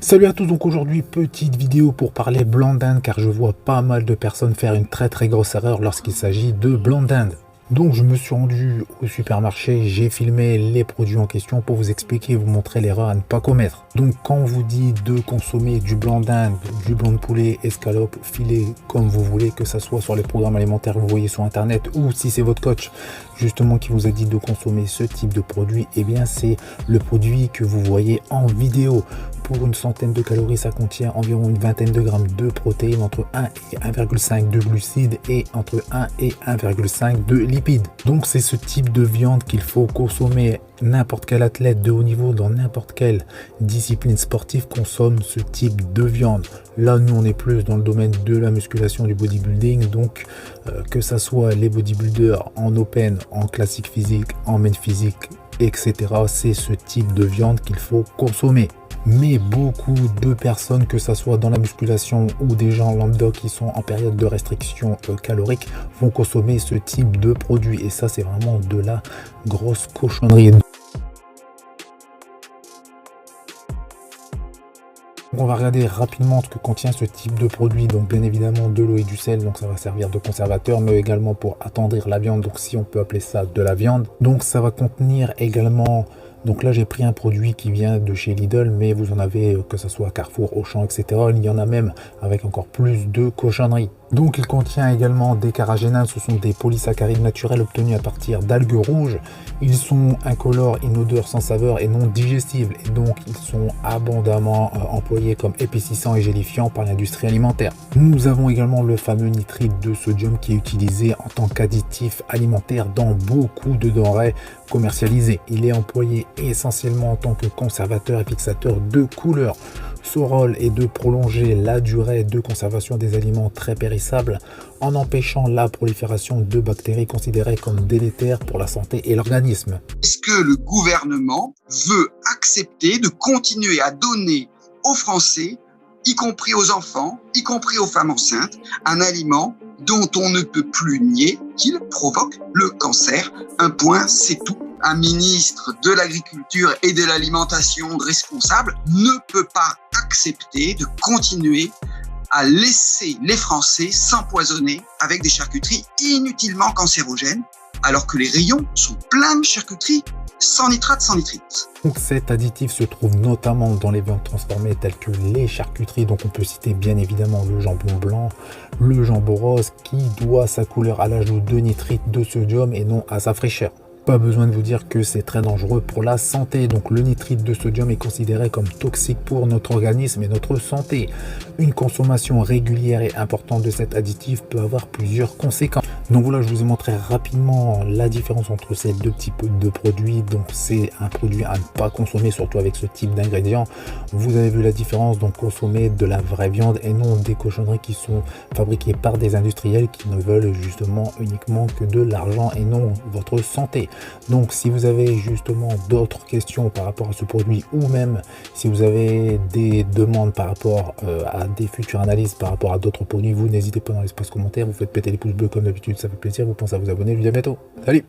Salut à tous, donc aujourd'hui petite vidéo pour parler blanc d'Inde car je vois pas mal de personnes faire une très grosse erreur lorsqu'il s'agit de blanc d'Inde. Donc je me suis rendu au supermarché, j'ai filmé les produits en question pour vous expliquer et vous montrer l'erreur à ne pas commettre. Donc quand on vous dit de consommer du blanc d'Inde, du blanc de poulet, escalope, filet, comme vous voulez, que ça soit sur les programmes alimentaires que vous voyez sur internet ou si c'est votre coach justement qui vous a dit de consommer ce type de produit, eh bien c'est le produit que vous voyez en vidéo. Pour une centaine de calories, ça contient environ une vingtaine de grammes de protéines, entre 1 et 1,5 de glucides et entre 1 et 1,5 de lipides. Donc c'est ce type de viande qu'il faut consommer. N'importe quel athlète de haut niveau dans n'importe quelle discipline sportive consomme ce type de viande. Là, nous, on est plus dans le domaine de la musculation, du bodybuilding. Donc, que ça soit les bodybuilders en open, en classique physique, en main physique, etc. C'est ce type de viande qu'il faut consommer. Mais beaucoup de personnes, que ce soit dans la musculation ou des gens lambda qui sont en période de restriction calorique, vont consommer ce type de produit. Et ça, c'est vraiment de la grosse cochonnerie. On va regarder rapidement ce que contient ce type de produit. Donc bien évidemment de l'eau et du sel, donc ça va servir de conservateur, mais également pour attendrir la viande, donc si on peut appeler ça de la viande. Donc ça va contenir également, donc là j'ai pris un produit qui vient de chez Lidl, mais vous en avez que ce soit Carrefour, Auchan, etc. Il y en a même avec encore plus de cochonneries. Donc il contient également des carragénanes, ce sont des polysaccharides naturels obtenus à partir d'algues rouges. Ils sont incolores, inodores, sans saveur et non digestibles. Et donc ils sont abondamment employés comme épaississants et gélifiants par l'industrie alimentaire. Nous avons également le fameux nitrite de sodium qui est utilisé en tant qu'additif alimentaire dans beaucoup de denrées commercialisées. Il est employé essentiellement en tant que conservateur et fixateur de couleurs. Son rôle est de prolonger la durée de conservation des aliments très périssables en empêchant la prolifération de bactéries considérées comme délétères pour la santé et l'organisme. Est-ce que le gouvernement veut accepter de continuer à donner aux Français, y compris aux enfants, y compris aux femmes enceintes, un aliment dont on ne peut plus nier qu'il provoque le cancer? Un point, c'est tout. Un ministre de l'Agriculture et de l'Alimentation responsable ne peut pas accepter de continuer à laisser les Français s'empoisonner avec des charcuteries inutilement cancérogènes, alors que les rayons sont pleins de charcuteries sans nitrate, sans nitrite. Donc cet additif se trouve notamment dans les viandes transformées telles que les charcuteries. Donc on peut citer bien évidemment le jambon blanc, le jambon rose qui doit sa couleur à l'ajout de nitrite de sodium et non à sa fraîcheur. Pas besoin de vous dire que c'est très dangereux pour la santé. Donc le nitrite de sodium est considéré comme toxique pour notre organisme et notre santé. Une consommation régulière et importante de cet additif peut avoir plusieurs conséquences. Donc voilà, je vous ai montré rapidement la différence entre ces deux types de produits. Donc c'est un produit à ne pas consommer, surtout avec ce type d'ingrédients. Vous avez vu la différence, donc consommer de la vraie viande et non des cochonneries qui sont fabriquées par des industriels qui ne veulent justement uniquement que de l'argent et non votre santé. Donc si vous avez justement d'autres questions par rapport à ce produit, ou même si vous avez des demandes par rapport à des futures analyses par rapport à d'autres produits, vous n'hésitez pas dans l'espace commentaire, vous faites péter les pouces bleus comme d'habitude, ça fait plaisir, vous pensez à vous abonner, je vous dis à bientôt, salut.